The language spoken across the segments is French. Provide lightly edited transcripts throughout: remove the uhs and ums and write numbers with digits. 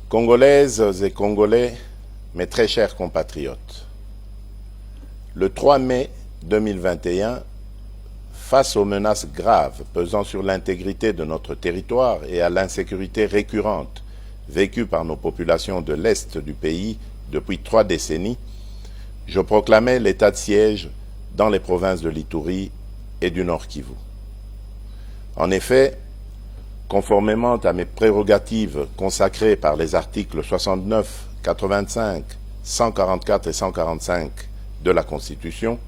Congolaises et Congolais, mes très chers compatriotes, le 3 mai 2021, face aux menaces graves pesant sur l'intégrité de notre territoire et à l'insécurité récurrente vécue par nos populations de l'Est du pays depuis 3 décennies, je proclamais l'état de siège dans les provinces de l'Ituri et du Nord Kivu. En effet, conformément à mes prérogatives consacrées par les articles 69, 85, 144 et 145 de la Constitution,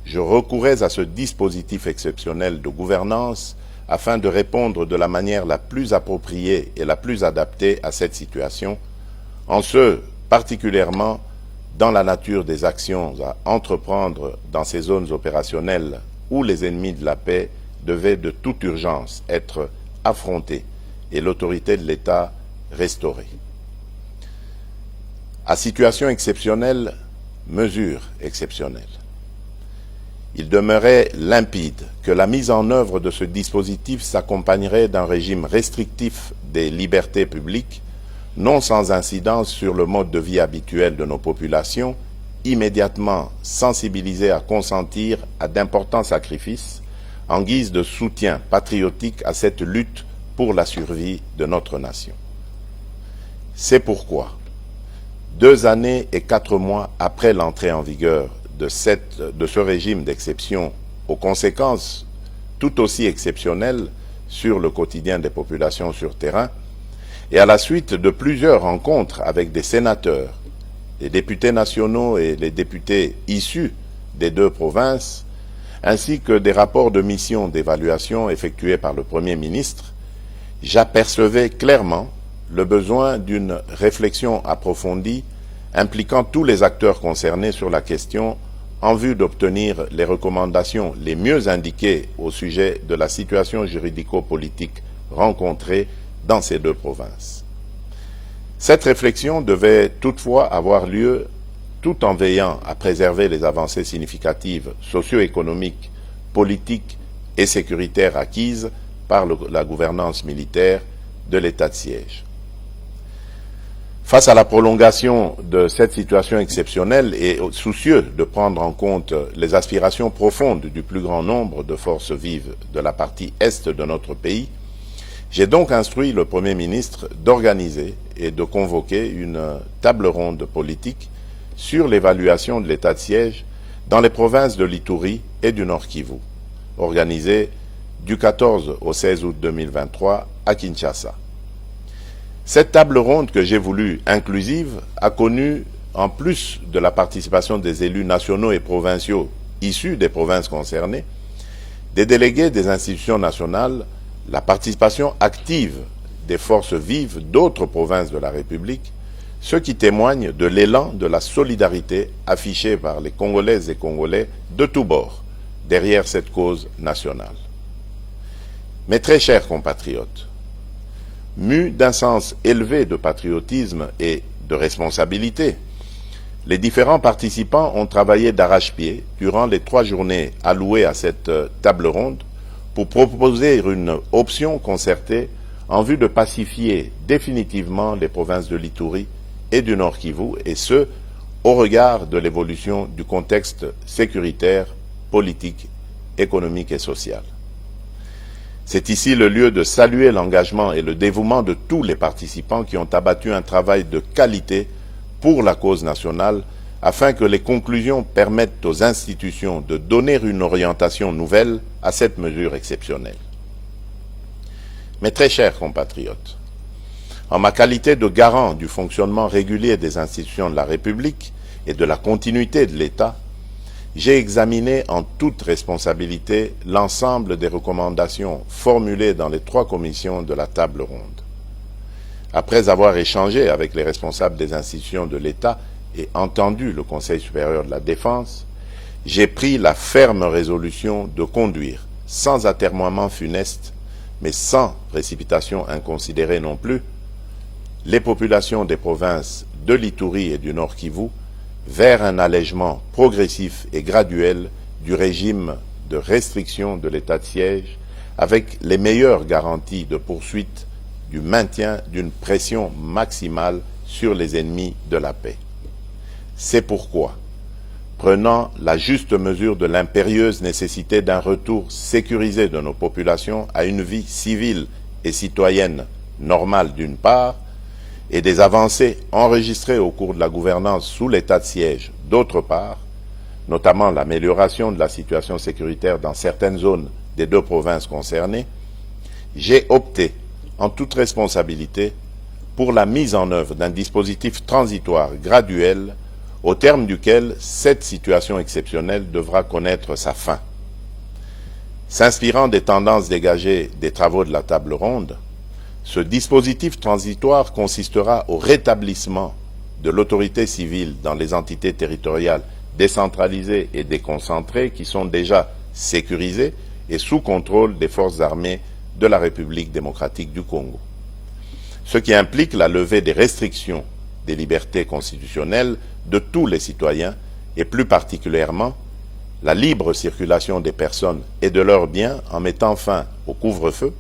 je recourais à ce dispositif exceptionnel de gouvernance afin de répondre de la manière la plus appropriée et la plus adaptée à cette situation, en ce particulièrement dans la nature des actions à entreprendre dans ces zones opérationnelles où les ennemis de la paix devaient de toute urgence être affrontés et l'autorité de l'État restaurée. À situation exceptionnelle, mesure exceptionnelle. Il demeurait limpide que la mise en œuvre de ce dispositif s'accompagnerait d'un régime restrictif des libertés publiques, non sans incidence sur le mode de vie habituel de nos populations, immédiatement sensibilisées à consentir à d'importants sacrifices en guise de soutien patriotique à cette lutte pour la survie de notre nation. C'est pourquoi, 2 années et 4 mois après l'entrée en vigueur de ce régime d'exception aux conséquences tout aussi exceptionnelles sur le quotidien des populations sur terrain, et à la suite de plusieurs rencontres avec des sénateurs, les députés nationaux et les députés issus des 2 provinces, ainsi que des rapports de mission d'évaluation effectués par le Premier ministre, j'apercevais clairement le besoin d'une réflexion approfondie impliquant tous les acteurs concernés sur la question en vue d'obtenir les recommandations les mieux indiquées au sujet de la situation juridico-politique rencontrée dans ces 2 provinces. Cette réflexion devait toutefois avoir lieu tout en veillant à préserver les avancées significatives socio-économiques, politiques et sécuritaires acquises par la gouvernance militaire de l'état de siège. Face à la prolongation de cette situation exceptionnelle et soucieux de prendre en compte les aspirations profondes du plus grand nombre de forces vives de la partie est de notre pays, j'ai donc instruit le Premier ministre d'organiser et de convoquer une table ronde politique sur l'évaluation de l'état de siège dans les provinces de l'Ituri et du Nord Kivu, organisée du 14 au 16 août 2023 à Kinshasa. Cette table ronde que j'ai voulu inclusive a connu, en plus de la participation des élus nationaux et provinciaux issus des provinces concernées, des délégués des institutions nationales, la participation active des forces vives d'autres provinces de la République, ce qui témoigne de l'élan de la solidarité affichée par les Congolaises et Congolais de tous bords derrière cette cause nationale. Mes très chers compatriotes, mus d'un sens élevé de patriotisme et de responsabilité, les différents participants ont travaillé d'arrache-pied durant les 3 journées allouées à cette table ronde pour proposer une option concertée en vue de pacifier définitivement les provinces de l'Ituri et du Nord Kivu, et ce, au regard de l'évolution du contexte sécuritaire, politique, économique et social. C'est ici le lieu de saluer l'engagement et le dévouement de tous les participants qui ont abattu un travail de qualité pour la cause nationale afin que les conclusions permettent aux institutions de donner une orientation nouvelle à cette mesure exceptionnelle. Mes très chers compatriotes, en ma qualité de garant du fonctionnement régulier des institutions de la République et de la continuité de l'État, j'ai examiné en toute responsabilité l'ensemble des recommandations formulées dans les 3 commissions de la table ronde. Après avoir échangé avec les responsables des institutions de l'État et entendu le Conseil supérieur de la Défense, j'ai pris la ferme résolution de conduire, sans atermoiement funeste, mais sans précipitation inconsidérée non plus, les populations des provinces de l'Ituri et du Nord Kivu vers un allègement progressif et graduel du régime de restriction de l'état de siège avec les meilleures garanties de poursuite du maintien d'une pression maximale sur les ennemis de la paix. C'est pourquoi, prenant la juste mesure de l'impérieuse nécessité d'un retour sécurisé de nos populations à une vie civile et citoyenne normale d'une part, et des avancées enregistrées au cours de la gouvernance sous l'état de siège d'autre part, notamment l'amélioration de la situation sécuritaire dans certaines zones des deux provinces concernées, j'ai opté, en toute responsabilité, pour la mise en œuvre d'un dispositif transitoire graduel au terme duquel cette situation exceptionnelle devra connaître sa fin. S'inspirant des tendances dégagées des travaux de la table ronde, ce dispositif transitoire consistera au rétablissement de l'autorité civile dans les entités territoriales décentralisées et déconcentrées qui sont déjà sécurisées et sous contrôle des forces armées de la République démocratique du Congo. Ce qui implique la levée des restrictions des libertés constitutionnelles de tous les citoyens et plus particulièrement la libre circulation des personnes et de leurs biens en mettant fin au couvre-feu,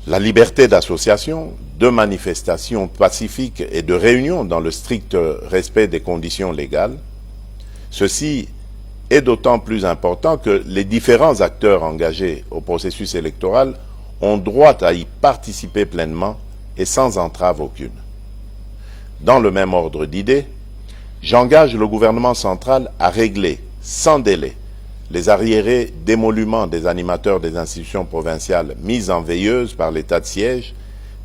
la liberté d'association, de manifestation pacifique et de réunion dans le strict respect des conditions légales. Ceci est d'autant plus important que les différents acteurs engagés au processus électoral ont droit à y participer pleinement et sans entrave aucune. Dans le même ordre d'idées, j'engage le gouvernement central à régler sans délai les arriérés d'émoluments des animateurs des institutions provinciales mises en veilleuse par l'état de siège,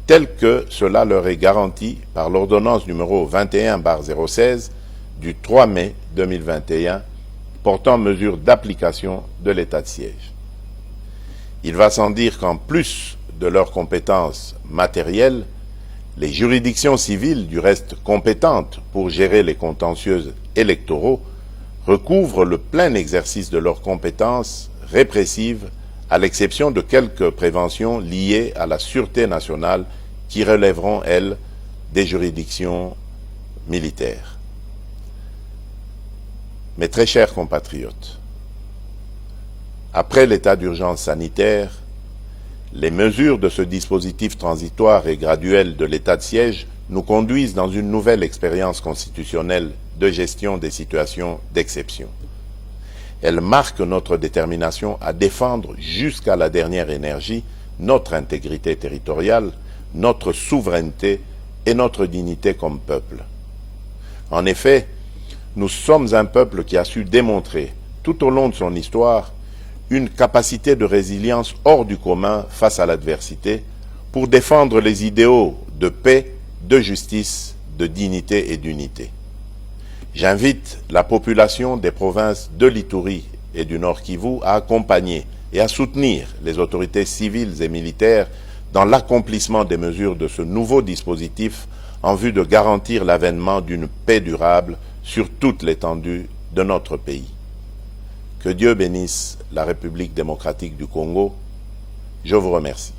tel que cela leur est garanti par l'ordonnance numéro 21/016 du 3 mai 2021 portant mesures d'application de l'état de siège. Il va sans dire qu'en plus de leurs compétences matérielles, les juridictions civiles, du reste compétentes pour gérer les contentieux électoraux, recouvrent le plein exercice de leurs compétences répressives, à l'exception de quelques préventions liées à la sûreté nationale qui relèveront, elles, des juridictions militaires. Mes très chers compatriotes, après l'état d'urgence sanitaire, les mesures de ce dispositif transitoire et graduel de l'état de siège nous conduisent dans une nouvelle expérience constitutionnelle de gestion des situations d'exception. Elles marquent notre détermination à défendre jusqu'à la dernière énergie notre intégrité territoriale, notre souveraineté et notre dignité comme peuple. En effet, nous sommes un peuple qui a su démontrer, tout au long de son histoire, une capacité de résilience hors du commun face à l'adversité pour défendre les idéaux de paix, de justice, de dignité et d'unité. J'invite la population des provinces de l'Ituri et du Nord Kivu à accompagner et à soutenir les autorités civiles et militaires dans l'accomplissement des mesures de ce nouveau dispositif en vue de garantir l'avènement d'une paix durable sur toute l'étendue de notre pays. Que Dieu bénisse la République démocratique du Congo. Je vous remercie.